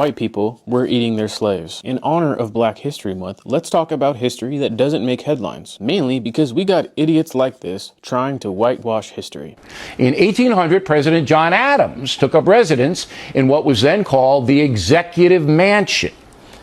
white people were eating their slaves. In honor of Black History Month, let's talk about history that doesn't make headlines, mainly because we got idiots like this trying to whitewash history. In 1800, President John Adams took up residence in what was then called the Executive Mansion.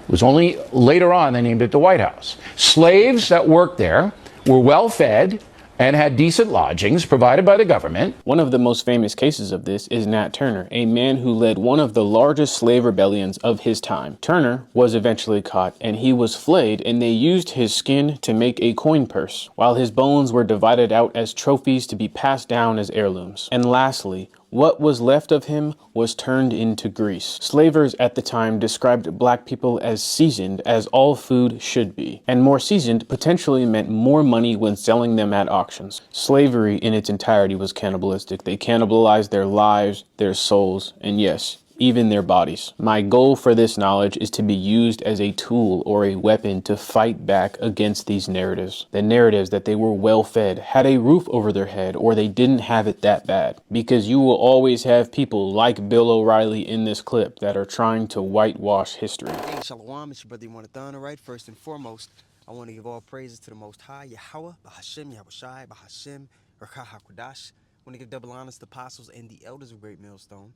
It was only later on they named it the White House. Slaves that worked there were well fed and had decent lodgings provided by the government. One of the most famous cases of this is Nat Turner, a man who led one of the largest slave rebellions of his time. Turner was eventually caught and he was flayed, and they used his skin to make a coin purse, while his bones were divided out as trophies to be passed down as heirlooms. And lastly, what was left of him was turned into grease. Slavers at the time described black people as seasoned, as all food should be. And more seasoned potentially meant more money when selling them at auctions. Slavery in its entirety was cannibalistic. They cannibalized their lives, their souls, and yes, even their bodies. My goal for this knowledge is to be used as a tool or a weapon to fight back against these narratives. The narratives that they were well fed, had a roof over their head, or they didn't have it that bad. Because you will always have people like Bill O'Reilly in this clip that are trying to whitewash history. Hey, Shalom, it's your brother Yonathan. All right, first and foremost, I want to give all praises to the Most High, Yahweh, Bahashem, Yahushai, Bahashem, Rakah HaKodash. I want to give double honors to the apostles and the elders of Great Millstone.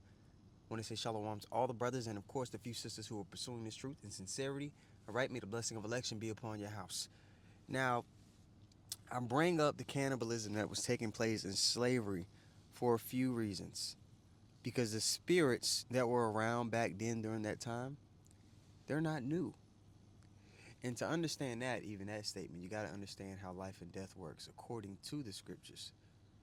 I want to say shalom to all the brothers and, of course, the few sisters who are pursuing this truth in sincerity. All right, may the blessing of election be upon your house. Now, I bring up the cannibalism that was taking place in slavery for a few reasons. Because the spirits that were around back then during that time, they're not new. And to understand that, even that statement, you got to understand how life and death works according to the scriptures.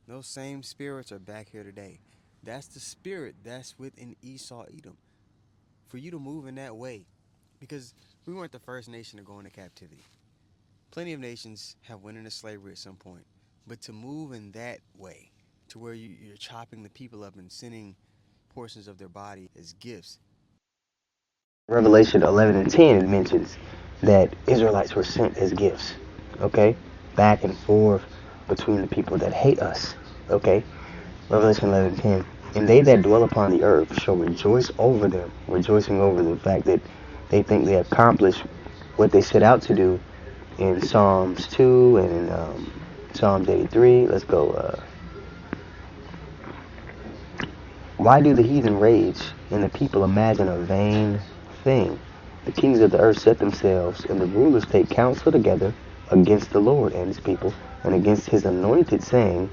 Those same spirits are back here today. That's the spirit that's within Esau Edom. For you to move in that way, because we weren't the first nation to go into captivity. Plenty of nations have went into slavery at some point. But to move in that way, to where you're chopping the people up and sending portions of their body as gifts. Revelation 11 and 10, it mentions that Israelites were sent as gifts, okay? Back and forth between the people that hate us, okay? Revelation 11:10. And they that dwell upon the earth shall rejoice over them, rejoicing over the fact that they think they accomplished what they set out to do in Psalms 2 and in Psalms 83. Let's go. Why do the heathen rage and the people imagine a vain thing? The kings of the earth set themselves, and the rulers take counsel together against the Lord and his people, and against his anointed, saying,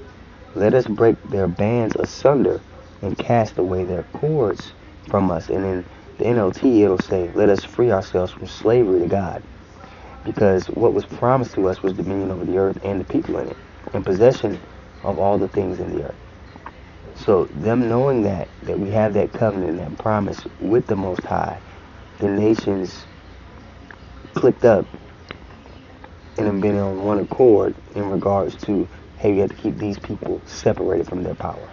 let us break their bands asunder and cast away their cords from us. And in the NLT, it'll say, let us free ourselves from slavery to God. Because what was promised to us was dominion over the earth and the people in it, and possession of all the things in the earth. So them knowing that we have that covenant and that promise with the Most High, the nations clicked up and have been on one accord in regards to, hey, we have to keep these people separated from their power.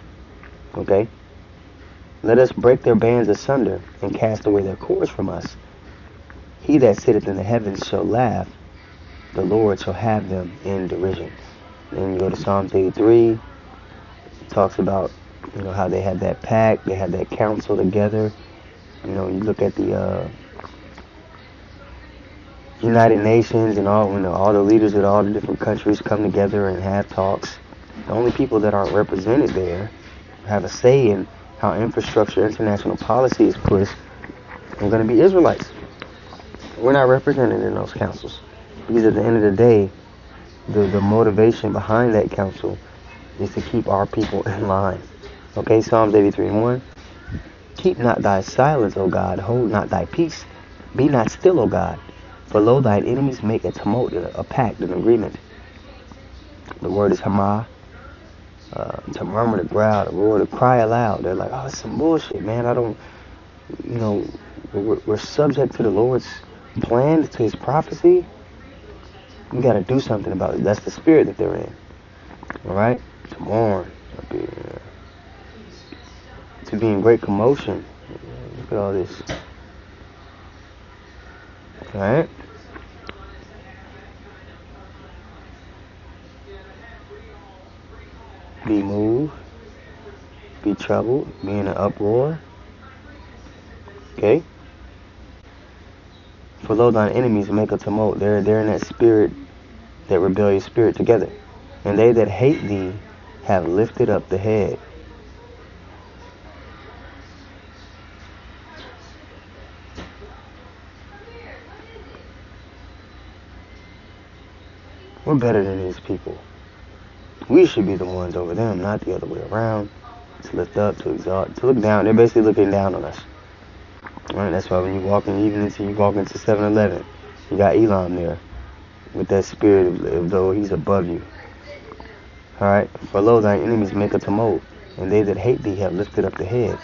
Okay? Let us break their bands asunder and cast away their cords from us. He that sitteth in the heavens shall laugh. The Lord shall have them in derision. Then you go to Psalms 83. It talks about, how they had that pact. They had that council together. You look at the United Nations and all the leaders of all the different countries come together and have talks. The only people that aren't represented there have a say in how infrastructure, international policy is pushed are going to be Israelites. We're not represented in those councils. Because at the end of the day, the motivation behind that council is to keep our people in line. Okay, Psalms 83:1. Keep not thy silence, O God, hold not thy peace. Be not still, O God. For lo, thine enemies make a tumult, a pact, an agreement. The word is Hamah. To murmur, to growl, to roar, to cry aloud. They're like, oh, it's some bullshit, man. I don't, we're subject to the Lord's plan, to his prophecy. We got to do something about it. That's the spirit that they're in. All right? To mourn, to be in great commotion. Look at all this. All right? Be moved, be troubled, be in an uproar. Okay? For lo, thine enemies make a tumult. They're in that spirit, that rebellious spirit together. And they that hate thee have lifted up the head. We're better than these people. We should be the ones over them, not the other way around. To lift up, to exalt, to look down. They're basically looking down on us. Right? That's why when you walk in, even until you walk into 7-Eleven, you got Elam there with that spirit of though he's above you. Alright? For lo, thine enemies make a tumult, and they that hate thee have lifted up the head.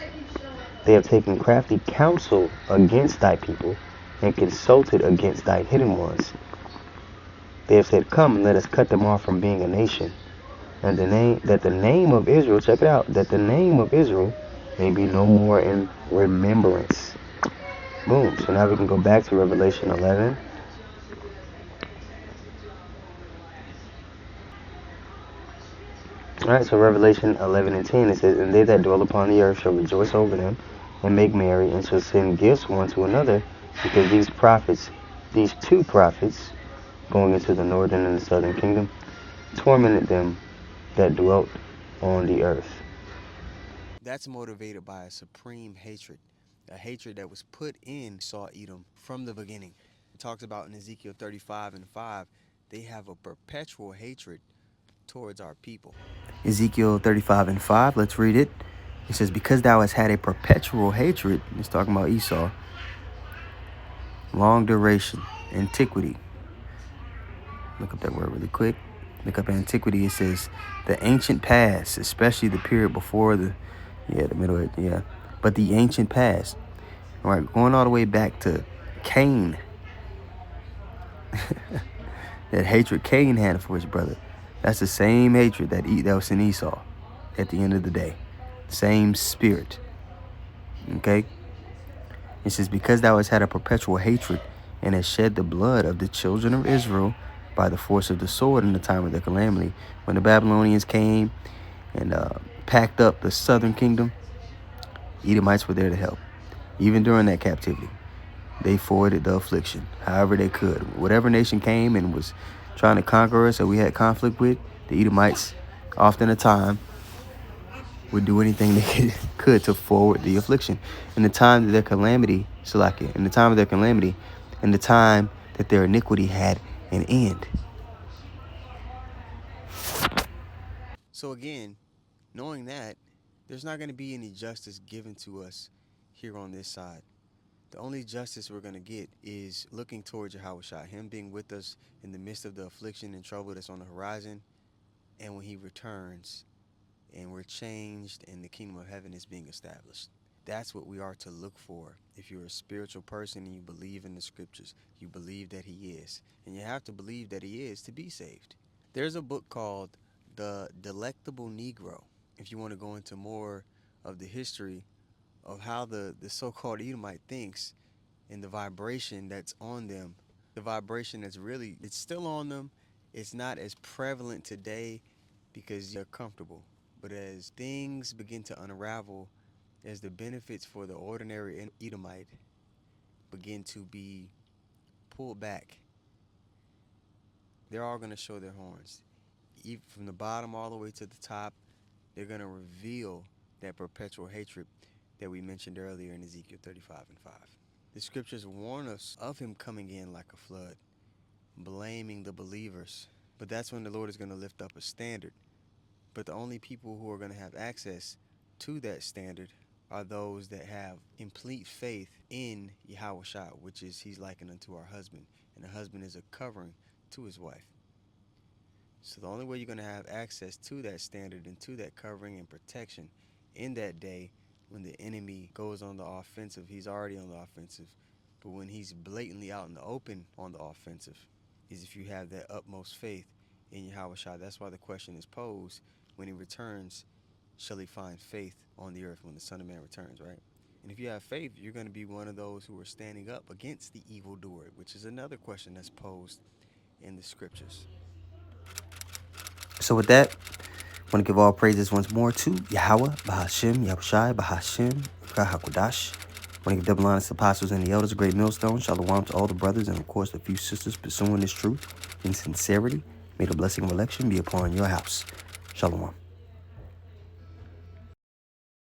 They have taken crafty counsel against thy people, and consulted against thy hidden ones. They have said, come, let us cut them off from being a nation. And that the name of Israel, check it out, that the name of Israel may be no more in remembrance. Boom. So now we can go back to Revelation 11. Alright, so Revelation 11 and 10, it says, and they that dwell upon the earth shall rejoice over them, and make merry, and shall send gifts one to another, because these two prophets, going into the northern and the southern kingdom, tormented them that dwelt on the earth. That's motivated by a supreme hatred, a hatred that was put in Esau Edom from the beginning. It talks about in Ezekiel 35:5, they have a perpetual hatred towards our people. Ezekiel 35:5, let's read it. It says, because thou hast had a perpetual hatred, it's talking about Esau, long duration, antiquity. Look up that word really quick. Look up antiquity. It says the ancient past, especially the period before the middle, but the ancient past. All right, going all the way back to Cain. That hatred Cain had for his brother. That's the same hatred that was in Esau at the end of the day. Same spirit. Okay? It says, because thou hast had a perpetual hatred and hast shed the blood of the children of Israel by the force of the sword in the time of their calamity. When the Babylonians came and packed up the southern kingdom, Edomites were there to help. Even during that captivity, they forwarded the affliction however they could. Whatever nation came and was trying to conquer us or we had conflict with, the Edomites, often a time, would do anything they could to forward the affliction. In the time of their calamity, in the time of their calamity, in the time that their iniquity had an end. So again, knowing that, there's not going to be any justice given to us here on this side. The only justice we're going to get is looking towards Yahushua, him being with us in the midst of the affliction and trouble that's on the horizon, and when he returns and we're changed and the kingdom of heaven is being established. That's what we are to look for. If you're a spiritual person and you believe in the scriptures, you believe that he is. And you have to believe that he is to be saved. There's a book called The Delectable Negro. If you want to go into more of the history of how the so-called Edomite thinks and the vibration that's on them, the vibration that's really, it's still on them. It's not as prevalent today because they're comfortable. But as things begin to unravel, as the benefits for the ordinary Edomite begin to be pulled back, they're all going to show their horns. Even from the bottom all the way to the top, they're going to reveal that perpetual hatred that we mentioned earlier in Ezekiel 35:5. The scriptures warn us of him coming in like a flood, blaming the believers. But that's when the Lord is going to lift up a standard. But the only people who are going to have access to that standard are those that have complete faith in Yahushua, which is he's likened unto our husband. And a husband is a covering to his wife. So the only way you're going to have access to that standard and to that covering and protection in that day when the enemy goes on the offensive, he's already on the offensive. But when he's blatantly out in the open on the offensive, is if you have that utmost faith in Yahushua. That's why the question is posed, when he returns, shall he find faith on the earth when the Son of Man returns, right? And if you have faith, you're going to be one of those who are standing up against the evildoer, which is another question that's posed in the scriptures. So with that, I want to give all praises once more to Yahweh, Bahashim, Yahushai, Bahashim, Hakodash. I want to give double honors to apostles and the elders of Great Millstone. Shalom to all the brothers and, of course, the few sisters pursuing this truth in sincerity. May the blessing of election be upon your house. Shalom.